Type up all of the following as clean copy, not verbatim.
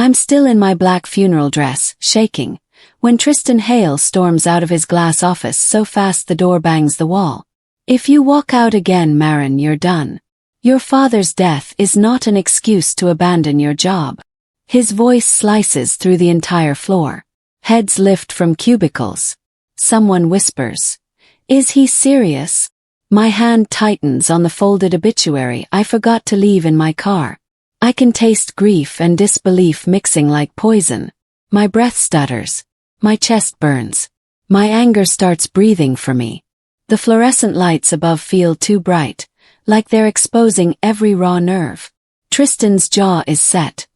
I'm still in my black funeral dress, shaking, when Tristan Hale storms out of his glass office so fast the door bangs the wall. If you walk out again, Maren, you're done. Your father's death is not an excuse to abandon your job. His voice slices through the entire floor. Heads lift from cubicles. Someone whispers, "Is he serious?" My hand tightens on the folded obituary I forgot to leave in my car. I can taste grief and disbelief mixing like poison. My breath stutters. My chest burns. My anger starts breathing for me. The fluorescent lights above feel too bright, like they're exposing every raw nerve. Tristan's jaw is set.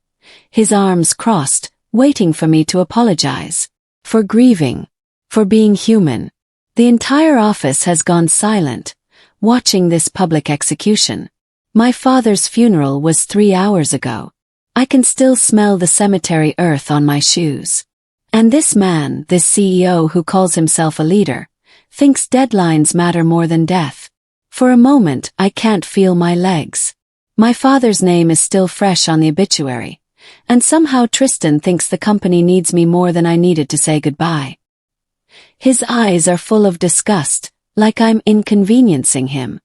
His arms crossed, waiting for me to apologize. For grieving. For being human. The entire office has gone silent, watching this public execution. My father's funeral was 3 hours ago. I can still smell the cemetery earth on my shoes. And this man, this CEO who calls himself a leader, thinks deadlines matter more than death. For a moment, I can't feel my legs. My father's name is still fresh on the obituary, and somehow Tristan thinks the company needs me more than I needed to say goodbye. His eyes are full of disgust, like I'm inconveniencing him.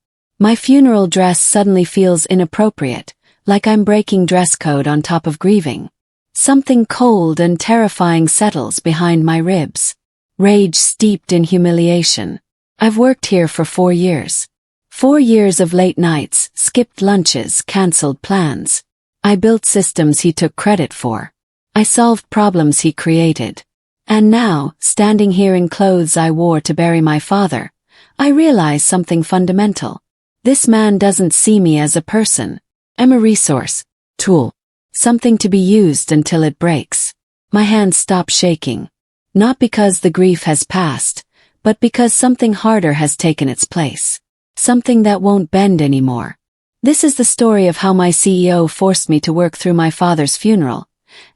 My funeral dress suddenly feels inappropriate, like I'm breaking dress code on top of grieving. Something cold and terrifying settles behind my ribs. Rage steeped in humiliation. I've worked here for 4 years. 4 years of late nights, skipped lunches, cancelled plans. I built systems he took credit for. I solved problems he created. And now, standing here in clothes I wore to bury my father, I realize something fundamental. This man doesn't see me as a person. I'm a resource, tool, something to be used until it breaks. My hands stop shaking. Not because the grief has passed, but because something harder has taken its place. Something that won't bend anymore. This is the story of how my CEO forced me to work through my father's funeral,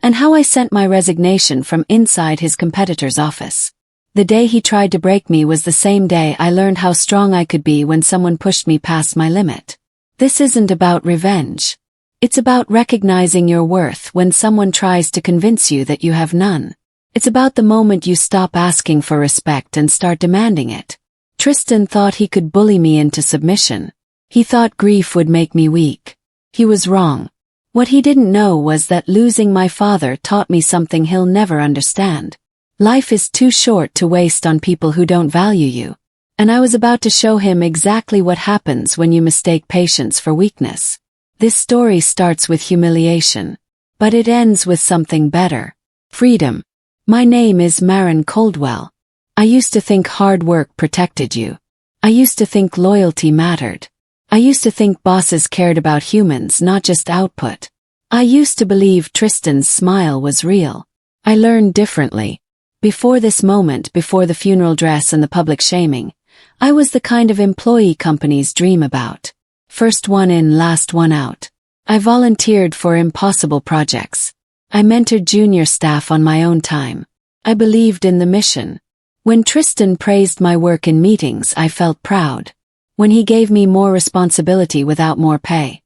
and how I sent my resignation from inside his competitor's office. The day he tried to break me was the same day I learned how strong I could be when someone pushed me past my limit. This isn't about revenge. It's about recognizing your worth when someone tries to convince you that you have none. It's about the moment you stop asking for respect and start demanding it. Tristan thought he could bully me into submission. He thought grief would make me weak. He was wrong. What he didn't know was that losing my father taught me something he'll never understand. Life is too short to waste on people who don't value you. And I was about to show him exactly what happens when you mistake patience for weakness. This story starts with humiliation, but it ends with something better. Freedom. My name is Maren Coldwell. I used to think hard work protected you. I used to think loyalty mattered. I used to think bosses cared about humans, not just output. I used to believe Tristan's smile was real. I learned differently. Before this moment, before the funeral dress and the public shaming, I was the kind of employee companies dream about. First one in, last one out. I volunteered for impossible projects. I mentored junior staff on my own time. I believed in the mission. When Tristan praised my work in meetings, I felt proud. When he gave me more responsibility without more pay,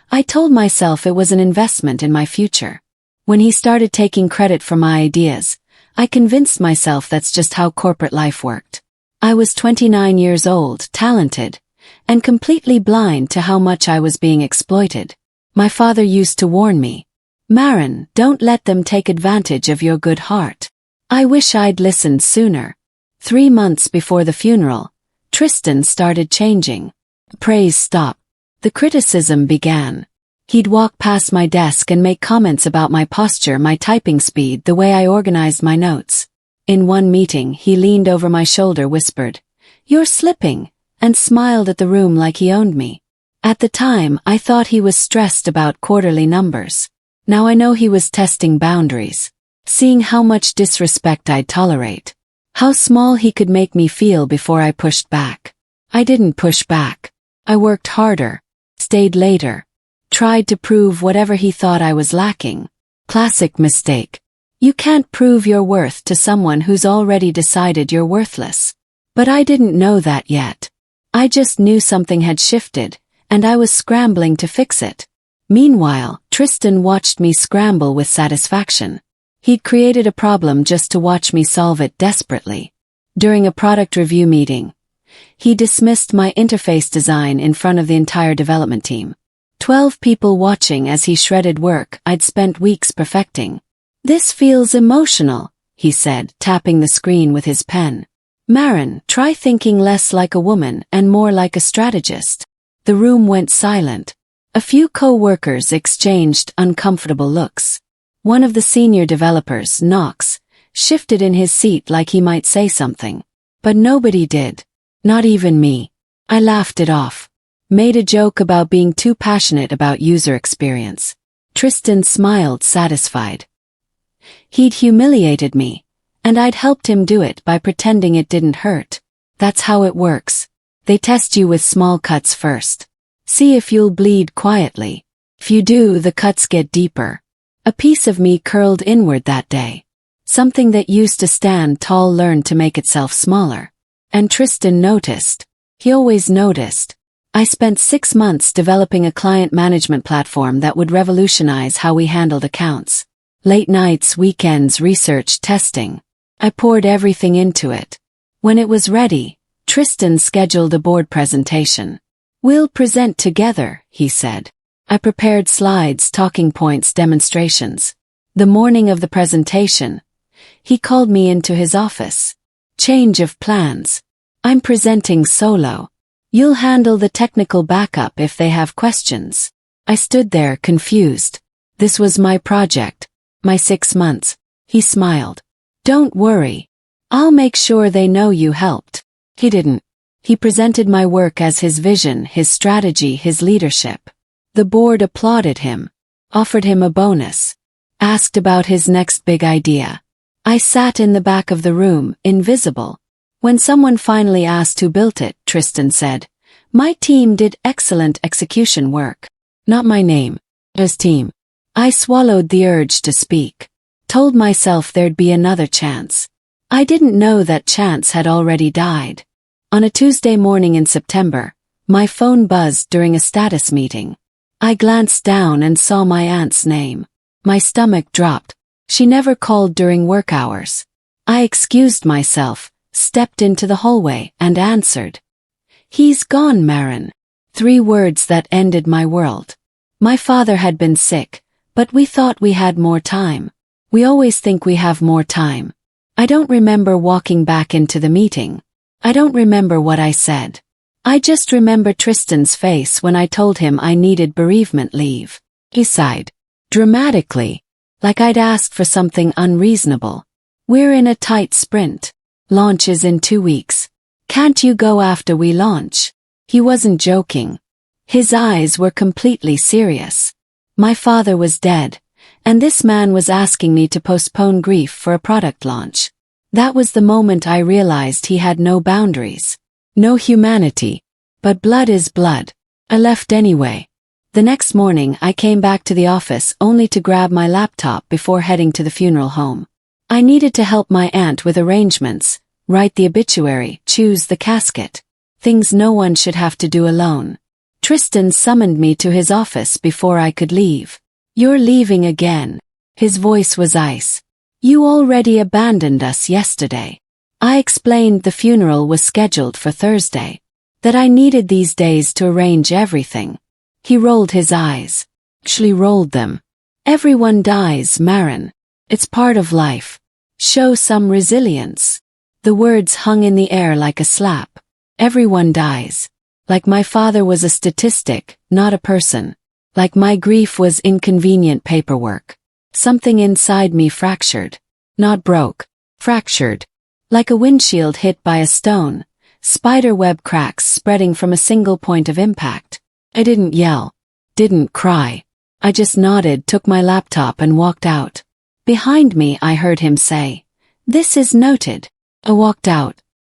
I told myself it was an investment in my future. When he started taking credit for my ideas, I convinced myself that's just how corporate life worked. I was 29 years old, talented, and completely blind to how much I was being exploited. My father used to warn me, "Maren, don't let them take advantage of your good heart." I wish I'd listened sooner. 3 months before the funeral, Tristan started changing. Praise stopped. The criticism began. He'd walk past my desk and make comments about my posture, my typing speed, the way I organized my notes. In one meeting, he leaned over my shoulder, whispered, "You're slipping," and smiled at the room like he owned me. At the time, I thought he was stressed about quarterly numbers. Now I know he was testing boundaries, seeing how much disrespect I'd tolerate, how small he could make me feel before I pushed back. I didn't push back. I worked harder, stayed later, tried to prove whatever he thought I was lacking. Classic mistake. You can't prove your worth to someone who's already decided you're worthless. But I didn't know that yet. I just knew something had shifted, and I was scrambling to fix it. Meanwhile, Tristan watched me scramble with satisfaction. He'd created a problem just to watch me solve it desperately. During a product review meeting, he dismissed my interface design in front of the entire development team. 12 people watching as he shredded work I'd spent weeks perfecting. "This feels emotional," he said, tapping the screen with his pen. "Maren, try thinking less like a woman and more like a strategist." The room went silent. A few co-workers exchanged uncomfortable looks. One of the senior developers, Knox, shifted in his seat like he might say something. But nobody did. Not even me. I laughed it off. Made a joke about being too passionate about user experience. Tristan smiled, satisfied. He'd humiliated me, and I'd helped him do it by pretending it didn't hurt. That's how it works. They test you with small cuts first. See if you'll bleed quietly. If you do, the cuts get deeper. A piece of me curled inward that day. Something that used to stand tall learned to make itself smaller. And Tristan noticed. He always noticed. I spent 6 months developing a client management platform that would revolutionize how we handled accounts. Late nights, weekends, research, testing. I poured everything into it. When it was ready, Tristan scheduled a board presentation. "We'll present together," he said. I prepared slides, talking points, demonstrations. The morning of the presentation, he called me into his office. "Change of plans. I'm presenting solo. You'll handle the technical backup if they have questions." I stood there, confused. This was my project. My 6 months. He smiled. "Don't worry. I'll make sure they know you helped." He didn't. He presented my work as his vision, his strategy, his leadership. The board applauded him, offered him a bonus, asked about his next big idea. I sat in the back of the room, invisible. When someone finally asked who built it, Tristan said, "My team did excellent execution work." Not my name. His team. I swallowed the urge to speak. Told myself there'd be another chance. I didn't know that chance had already died. On a Tuesday morning in September, my phone buzzed during a status meeting. I glanced down and saw my aunt's name. My stomach dropped. She never called during work hours. I excused myself, stepped into the hallway, and answered. "He's gone, Maren." 3 words that ended my world. My father had been sick, but we thought we had more time. We always think we have more time. I don't remember walking back into the meeting. I don't remember what I said. I just remember Tristan's face when I told him I needed bereavement leave. He sighed. Dramatically. Like I'd asked for something unreasonable. "We're in a tight sprint. Launch is in 2 weeks. Can't you go after we launch?" He wasn't joking. His eyes were completely serious. My father was dead, and this man was asking me to postpone grief for a product launch. That was the moment I realized he had no boundaries. No humanity. But blood is blood. I left anyway. The next morning I came back to the office only to grab my laptop before heading to the funeral home. I needed to help my aunt with arrangements, write the obituary, choose the casket. Things no one should have to do alone. Tristan summoned me to his office before I could leave. "You're leaving again." His voice was ice. "You already abandoned us yesterday." I explained the funeral was scheduled for Thursday. That I needed these days to arrange everything. He rolled his eyes. Actually rolled them. "Everyone dies, Maren. It's part of life. Show some resilience." The words hung in the air like a slap. Everyone dies. Like my father was a statistic, not a person. Like my grief was inconvenient paperwork. Something inside me fractured. Not broke. Fractured. Like a windshield hit by a stone. Spider web cracks spreading from a single point of impact. I didn't yell. Didn't cry. I just nodded, took my laptop and walked out. Behind me I heard him say, "This is noted." I walked out.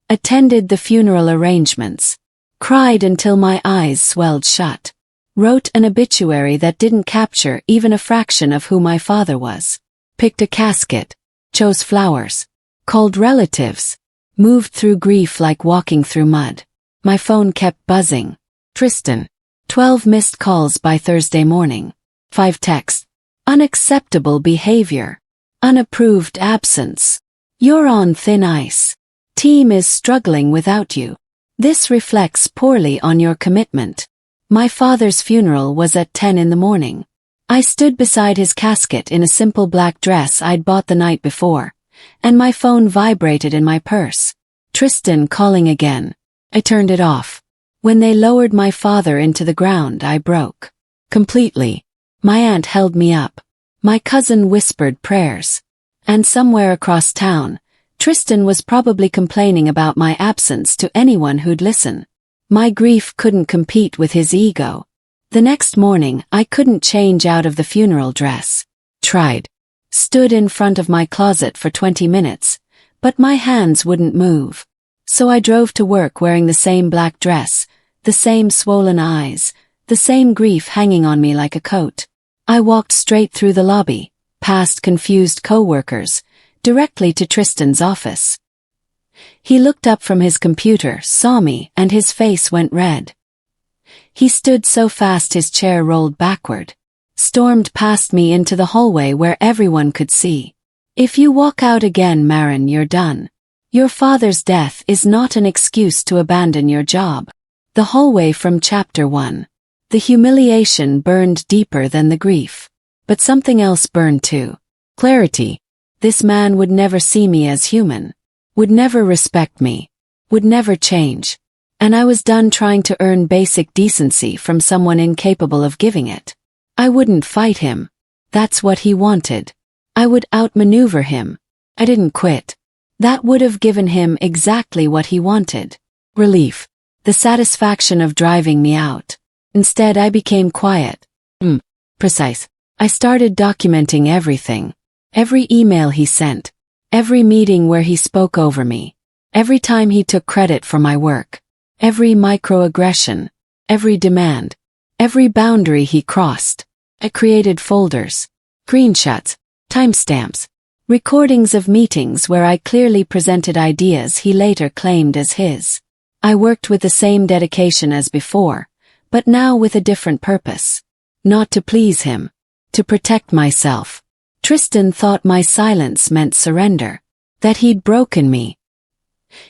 Attended the funeral arrangements. Cried until my eyes swelled shut. Wrote an obituary that didn't capture even a fraction of who my father was. Picked a casket. Chose flowers. Called relatives. Moved through grief like walking through mud. My phone kept buzzing. Tristan. 12 missed calls by Thursday morning. 5 text. Unacceptable behavior. Unapproved absence. You're on thin ice. Team is struggling without you. This reflects poorly on your commitment. My father's funeral was at 10 in the morning. I stood beside his casket in a simple black dress I'd bought the night before, and my phone vibrated in my purse. Tristan calling again. I turned it off. When they lowered my father into the ground, I broke. Completely. My aunt held me up. My cousin whispered prayers. And somewhere across town, Tristan was probably complaining about my absence to anyone who'd listen. My grief couldn't compete with his ego. The next morning, I couldn't change out of the funeral dress. Tried. Stood in front of my closet for 20 minutes, but my hands wouldn't move. So I drove to work wearing the same black dress, the same swollen eyes, the same grief hanging on me like a coat. I walked straight through the lobby, past confused co-workers, directly to Tristan's office. He looked up from his computer, saw me, and his face went red. He stood so fast his chair rolled backward. Stormed past me into the hallway where everyone could see. If you walk out again, Maren, you're done. Your father's death is not an excuse to abandon your job. The hallway from chapter 1. The humiliation burned deeper than the grief. But something else burned too. Clarity. This man would never see me as human. Would never respect me. Would never change. And I was done trying to earn basic decency from someone incapable of giving it. I wouldn't fight him. That's what he wanted. I would outmaneuver him. I didn't quit. That would have given him exactly what he wanted. Relief. The satisfaction of driving me out. Instead, I became quiet. Precise. I started documenting everything. Every email he sent. Every meeting where he spoke over me. Every time he took credit for my work. Every microaggression. Every demand. Every boundary he crossed. I created folders. Screenshots. Timestamps. Recordings of meetings where I clearly presented ideas he later claimed as his. I worked with the same dedication as before, but now with a different purpose. Not to please him. To protect myself. Tristan thought my silence meant surrender. That he'd broken me.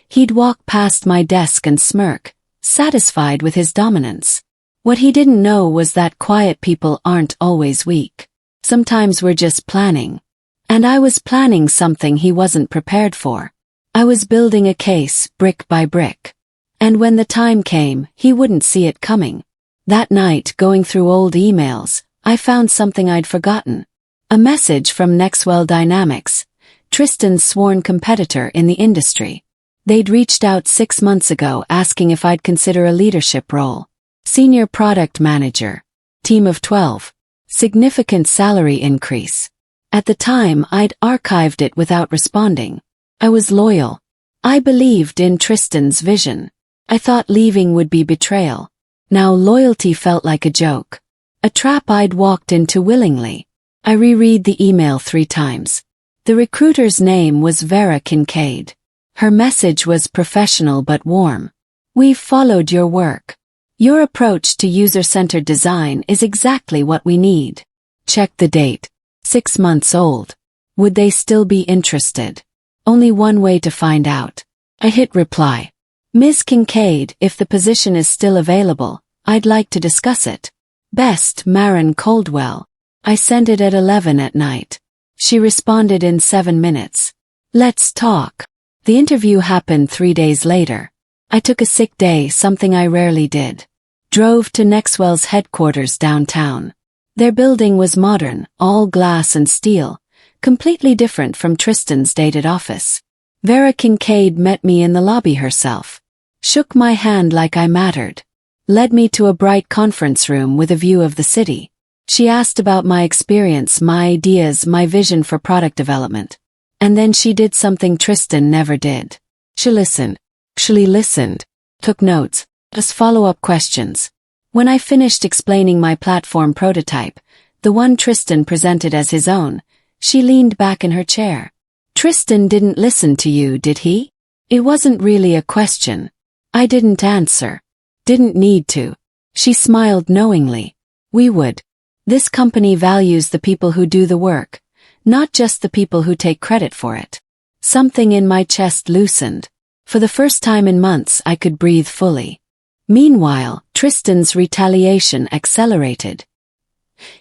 He'd walk past my desk and smirk, satisfied with his dominance. What he didn't know was that quiet people aren't always weak. Sometimes we're just planning. And I was planning something he wasn't prepared for. I was building a case, brick by brick. And when the time came, he wouldn't see it coming. That night, going through old emails, I found something I'd forgotten. A message from Nexwell Dynamics, Tristan's sworn competitor in the industry. They'd reached out 6 months ago asking if I'd consider a leadership role. Senior product manager. Team of 12. Significant salary increase. At the time, I'd archived it without responding. I was loyal. I believed in Tristan's vision. I thought leaving would be betrayal. Now loyalty felt like a joke. A trap I'd walked into willingly. I reread the email 3 times. The recruiter's name was Vera Kincaid. Her message was professional but warm. We've followed your work. Your approach to user-centered design is exactly what we need. Check the date. 6 months old. Would they still be interested? Only one way to find out. I hit reply. Ms. Kincaid, if the position is still available, I'd like to discuss it. Best, Maren Coldwell. I sent it at 11 at night. She responded in 7 minutes. Let's talk. The interview happened 3 days later. I took a sick day, something I rarely did. Drove to Nexwell's headquarters downtown. Their building was modern, all glass and steel, completely different from Tristan's dated office. Vera Kincaid met me in the lobby herself. Shook my hand like I mattered. Led me to a bright conference room with a view of the city. She asked about my experience, my ideas, my vision for product development. And then she did something Tristan never did. She listened. Actually listened. Took notes. Asked follow-up questions. When I finished explaining my platform prototype, the one Tristan presented as his own, she leaned back in her chair. Tristan didn't listen to you, did he? It wasn't really a question. I didn't answer. Didn't need to. She smiled knowingly. We would. This company values the people who do the work, not just the people who take credit for it. Something in my chest loosened. For the first time in months I could breathe fully. Meanwhile, Tristan's retaliation accelerated.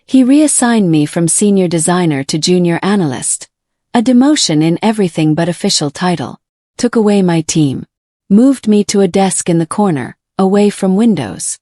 He reassigned me from senior designer to junior analyst, a demotion in everything but official title. Took away my team. Moved me to a desk in the corner, away from windows.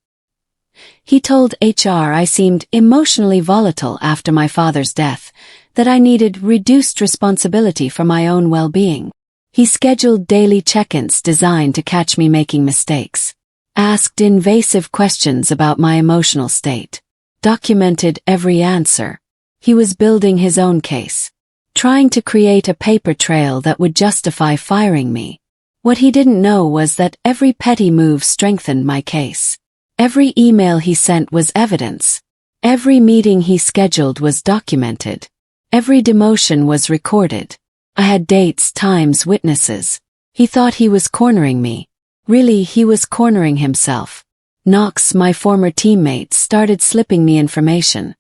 He told HR I seemed emotionally volatile after my father's death, that I needed reduced responsibility for my own well-being. He scheduled daily check-ins designed to catch me making mistakes. Asked invasive questions about my emotional state. Documented every answer. He was building his own case. Trying to create a paper trail that would justify firing me. What he didn't know was that every petty move strengthened my case. Every email he sent was evidence. Every meeting he scheduled was documented. Every demotion was recorded. I had dates, times, witnesses. He thought he was cornering me. Really, he was cornering himself. Knox, my former teammate, started slipping me information.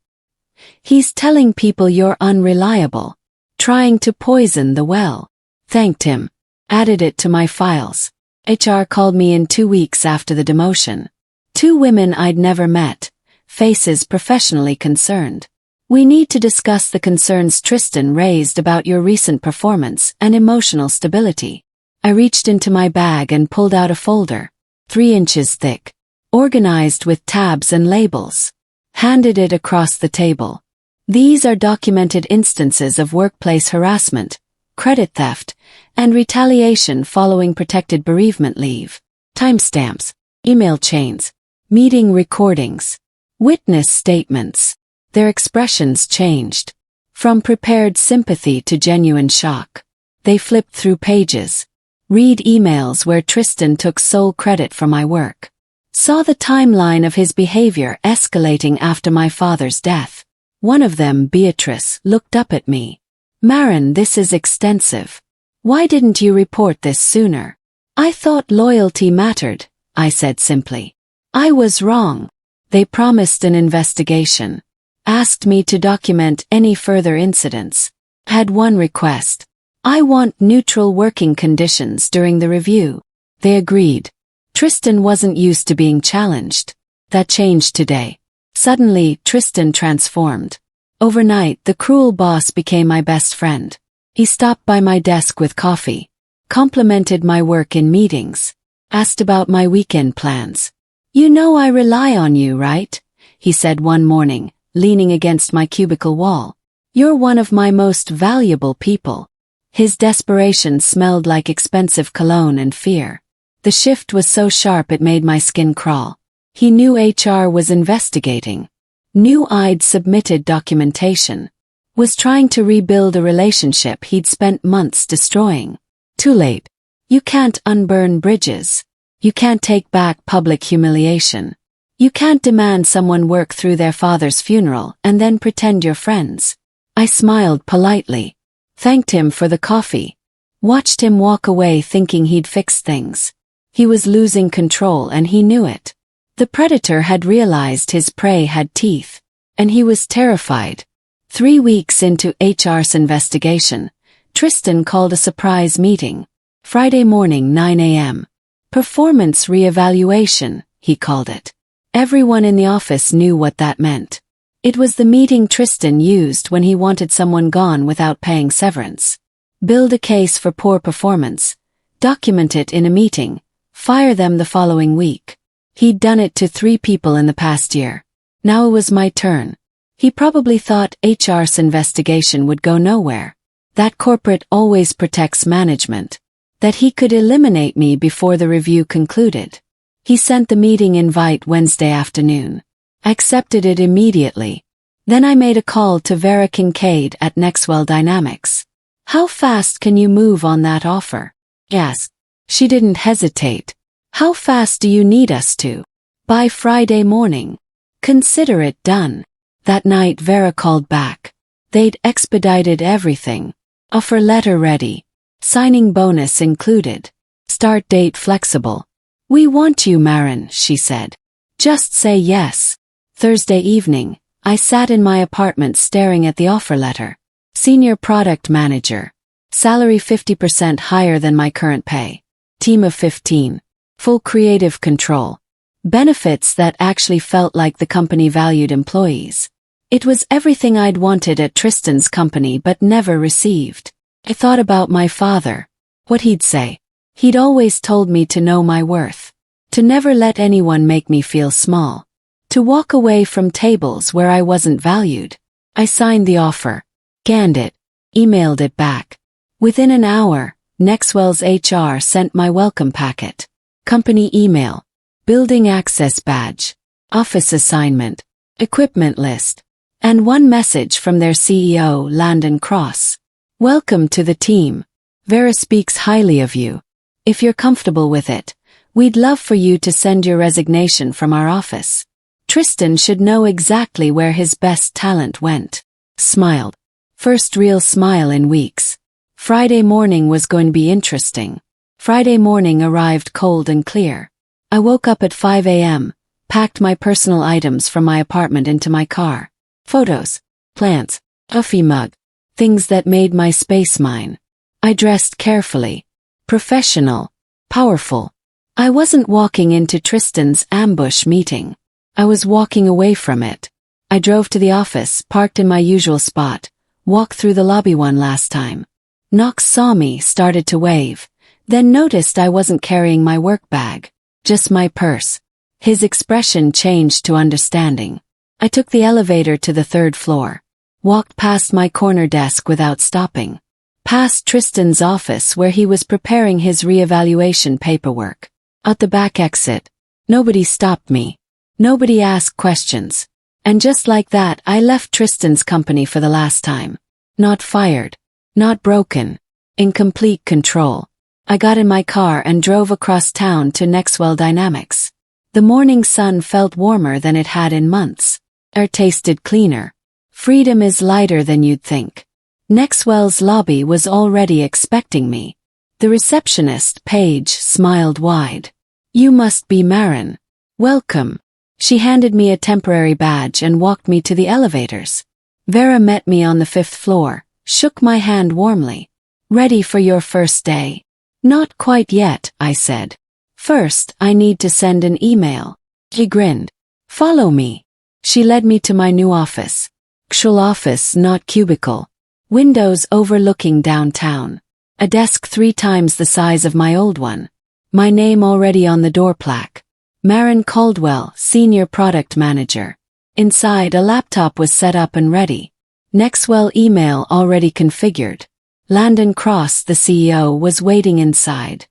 He's telling people you're unreliable. Trying to poison the well. Thanked him. Added it to my files. HR called me in 2 weeks after the demotion. 2 women I'd never met. Faces professionally concerned. We need to discuss the concerns Tristan raised about your recent performance and emotional stability. I reached into my bag and pulled out a folder. 3 inches thick. Organized with tabs and labels. Handed it across the table. These are documented instances of workplace harassment, credit theft, and retaliation following protected bereavement leave. Timestamps, email chains, meeting recordings, witness statements. Their expressions changed. From prepared sympathy to genuine shock. They flipped through pages. Read emails where Tristan took sole credit for my work. Saw the timeline of his behavior escalating after my father's death. One of them, Beatrice, looked up at me. Maren, this is extensive. Why didn't you report this sooner? I thought loyalty mattered, I said simply. I was wrong. They promised an investigation. Asked me to document any further incidents. Had one request. I want neutral working conditions during the review. They agreed. Tristan wasn't used to being challenged. That changed today. Suddenly, Tristan transformed. Overnight, the cruel boss became my best friend. He stopped by my desk with coffee. Complimented my work in meetings. Asked about my weekend plans. You know I rely on you, right? He said one morning, leaning against my cubicle wall. You're one of my most valuable people. His desperation smelled like expensive cologne and fear. The shift was so sharp it made my skin crawl. He knew HR was investigating. Knew I'd submitted documentation. Was trying to rebuild a relationship he'd spent months destroying. Too late. You can't unburn bridges. You can't take back public humiliation. You can't demand someone work through their father's funeral and then pretend you're friends. I smiled politely. Thanked him for the coffee. Watched him walk away thinking he'd fixed things. He was losing control and he knew it. The predator had realized his prey had teeth. And he was terrified. 3 weeks into HR's investigation, Tristan called a surprise meeting. Friday morning 9 a.m. Performance reevaluation, he called it. Everyone in the office knew what that meant. It was the meeting Tristan used when he wanted someone gone without paying severance. Build a case for poor performance. Document it in a meeting. Fire them the following week. He'd done it to 3 people in the past year. Now it was my turn. He probably thought HR's investigation would go nowhere. That corporate always protects management. That he could eliminate me before the review concluded. He sent the meeting invite Wednesday afternoon. I accepted it immediately. Then I made a call to Vera Kincaid at Nexwell Dynamics. How fast can you move on that offer? Yes. She didn't hesitate. How fast do you need us to? By Friday morning. Consider it done. That night Vera called back. They'd expedited everything. Offer letter ready. Signing bonus included. Start date flexible. We want you, Maren, she said. Just say yes. Thursday evening, I sat in my apartment staring at the offer letter. Senior Product Manager. Salary 50% higher than my current pay. Team of 15. Full creative control. Benefits that actually felt like the company valued employees. It was everything I'd wanted at Tristan's company but never received. I thought about my father. What he'd say. He'd always told me to know my worth. To never let anyone make me feel small. To walk away from tables where I wasn't valued. I signed the offer. Scanned it. Emailed it back. Within an hour, Nexwell's HR sent my welcome packet. Company email. Building access badge. Office assignment. Equipment list. And one message from their CEO, Landon Cross. Welcome to the team. Vera speaks highly of you. If you're comfortable with it, we'd love for you to send your resignation from our office. Tristan should know exactly where his best talent went. Smiled. First real smile in weeks. Friday morning was going to be interesting. Friday morning arrived cold and clear. I woke up at 5 a.m., packed my personal items from my apartment into my car. Photos, plants, coffee mug, things that made my space mine. I dressed carefully. Professional. Powerful. I wasn't walking into Tristan's ambush meeting. I was walking away from it. I drove to the office, parked in my usual spot, walked through the lobby one last time. Knox saw me, started to wave, then noticed I wasn't carrying my work bag, just my purse. His expression changed to understanding. I took the elevator to the 3rd floor, walked past my corner desk without stopping, past Tristan's office where he was preparing his reevaluation paperwork. Out the back exit. Nobody stopped me. Nobody asked questions. And just like that, I left Tristan's company for the last time. Not fired. Not broken. In complete control. I got in my car and drove across town to Nexwell Dynamics. The morning sun felt warmer than it had in months. Air tasted cleaner. Freedom is lighter than you'd think. Nexwell's lobby was already expecting me. The receptionist, Paige, smiled wide. You must be Maren. Welcome. She handed me a temporary badge and walked me to the elevators. Vera met me on the 5th floor, shook my hand warmly. Ready for your first day? Not quite yet, I said. First, I need to send an email. She grinned. Follow me. She led me to my new office. Actual office, not cubicle. Windows overlooking downtown. A desk 3 times the size of my old one. My name already on the door plaque. Maren Caldwell, Senior Product Manager. Inside, a laptop was set up and ready. Nexwell email already configured. Landon Cross, the CEO, was waiting inside.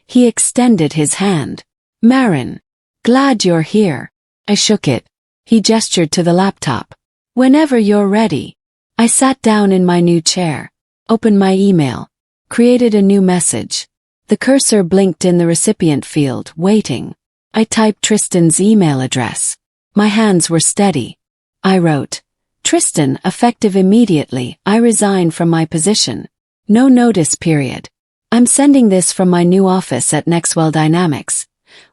He extended his hand. Maren. Glad you're here. I shook it. He gestured to the laptop. Whenever you're ready. I sat down in my new chair. Opened my email. Created a new message. The cursor blinked in the recipient field, waiting. I typed Tristan's email address. My hands were steady. I wrote, Tristan, effective immediately, I resign from my position. No notice period. I'm sending this from my new office at Nexwell Dynamics,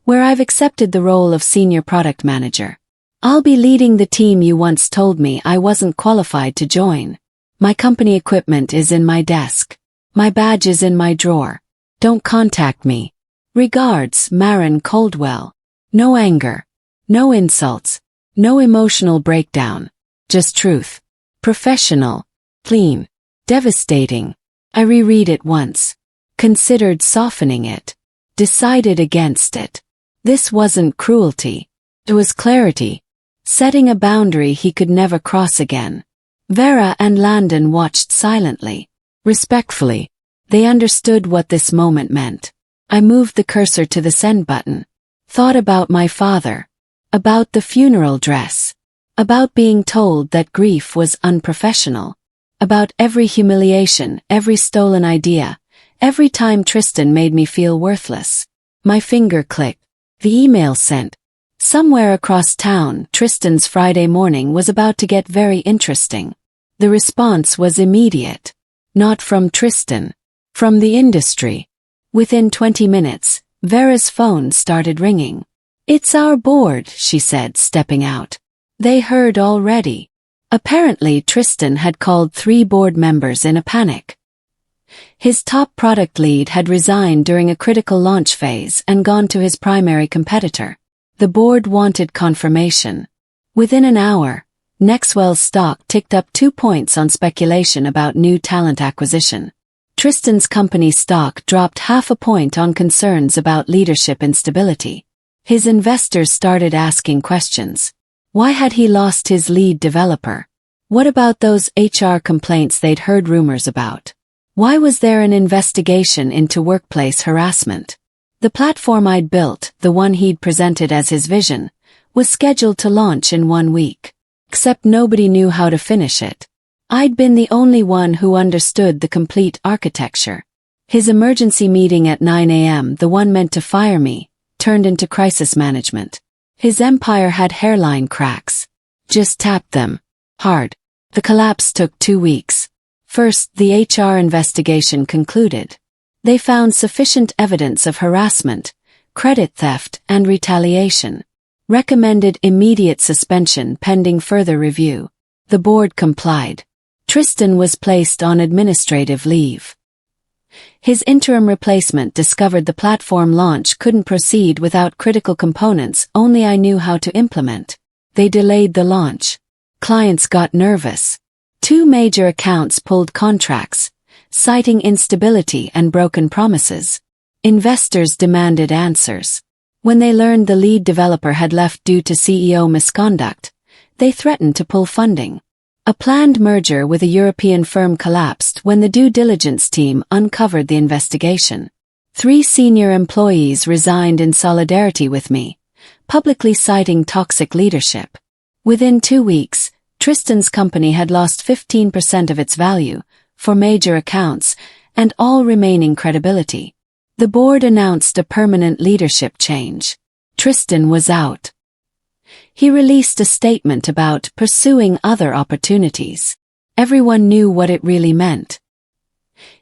where I've accepted the role of Senior Product Manager. I'll be leading the team you once told me I wasn't qualified to join. My company equipment is in my desk. My badge is in my drawer. Don't contact me. Regards, Maren Caldwell. No anger. No insults. No emotional breakdown. Just truth. Professional. Clean. Devastating. I reread it once. Considered softening it. Decided against it. This wasn't cruelty. It was clarity. Setting a boundary he could never cross again. Vera and Landon watched silently. Respectfully. They understood what this moment meant. I moved the cursor to the send button. Thought about my father. About the funeral dress. About being told that grief was unprofessional. About every humiliation, every stolen idea, every time Tristan made me feel worthless. My finger clicked. The email sent. Somewhere across town, Tristan's Friday morning was about to get very interesting. The response was immediate. Not from Tristan. From the industry. Within 20 minutes, Vera's phone started ringing. It's our board, she said, stepping out. They heard already. Apparently Tristan had called 3 board members in a panic. His top product lead had resigned during a critical launch phase and gone to his primary competitor. The board wanted confirmation. Within an hour, Nexwell's stock ticked up 2 points on speculation about new talent acquisition. Tristan's company stock dropped 0.5 point on concerns about leadership instability. His investors started asking questions. Why had he lost his lead developer? What about those HR complaints they'd heard rumors about? Why was there an investigation into workplace harassment? The platform I'd built, the one he'd presented as his vision, was scheduled to launch in 1 week. Except nobody knew how to finish it. I'd been the only one who understood the complete architecture. His emergency meeting at 9 a.m., the one meant to fire me, turned into crisis management. His empire had hairline cracks. Just tapped them. Hard. The collapse took 2 weeks. First, the HR investigation concluded. They found sufficient evidence of harassment, credit theft, and retaliation. Recommended immediate suspension pending further review. The board complied. Tristan was placed on administrative leave. His interim replacement discovered the platform launch couldn't proceed without critical components only I knew how to implement. They delayed the launch. Clients got nervous. 2 major accounts pulled contracts, citing instability and broken promises. Investors demanded answers. When they learned the lead developer had left due to CEO misconduct, they threatened to pull funding. A planned merger with a European firm collapsed when the due diligence team uncovered the investigation. 3 senior employees resigned in solidarity with me, publicly citing toxic leadership. Within 2 weeks, Tristan's company had lost 15% of its value, for major accounts, and all remaining credibility. The board announced a permanent leadership change. Tristan was out. He released a statement about pursuing other opportunities. Everyone knew what it really meant.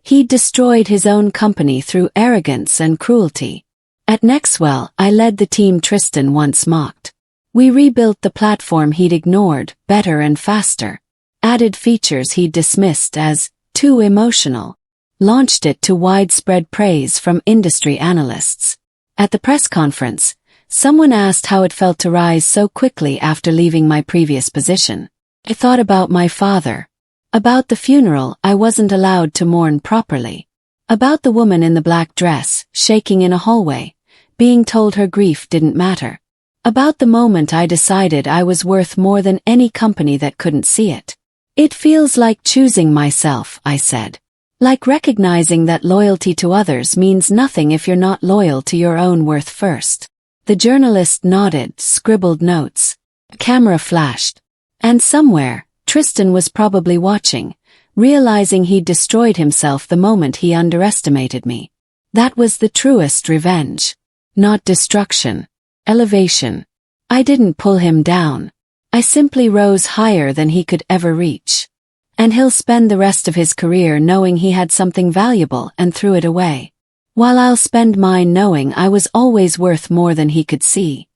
He'd destroyed his own company through arrogance and cruelty. At Nexwell, I led the team Tristan once mocked. We rebuilt the platform he'd ignored, better and faster. Added features he'd dismissed as too emotional. Launched it to widespread praise from industry analysts. At the press conference, someone asked how it felt to rise so quickly after leaving my previous position. I thought about my father. About the funeral I wasn't allowed to mourn properly. About the woman in the black dress, shaking in a hallway, being told her grief didn't matter. About the moment I decided I was worth more than any company that couldn't see it. It feels like choosing myself, I said. Like recognizing that loyalty to others means nothing if you're not loyal to your own worth first. The journalist nodded, scribbled notes. A camera flashed. And somewhere, Tristan was probably watching, realizing he'd destroyed himself the moment he underestimated me. That was the truest revenge. Not destruction. Elevation. I didn't pull him down. I simply rose higher than he could ever reach. And he'll spend the rest of his career knowing he had something valuable and threw it away. While I'll spend mine knowing I was always worth more than he could see.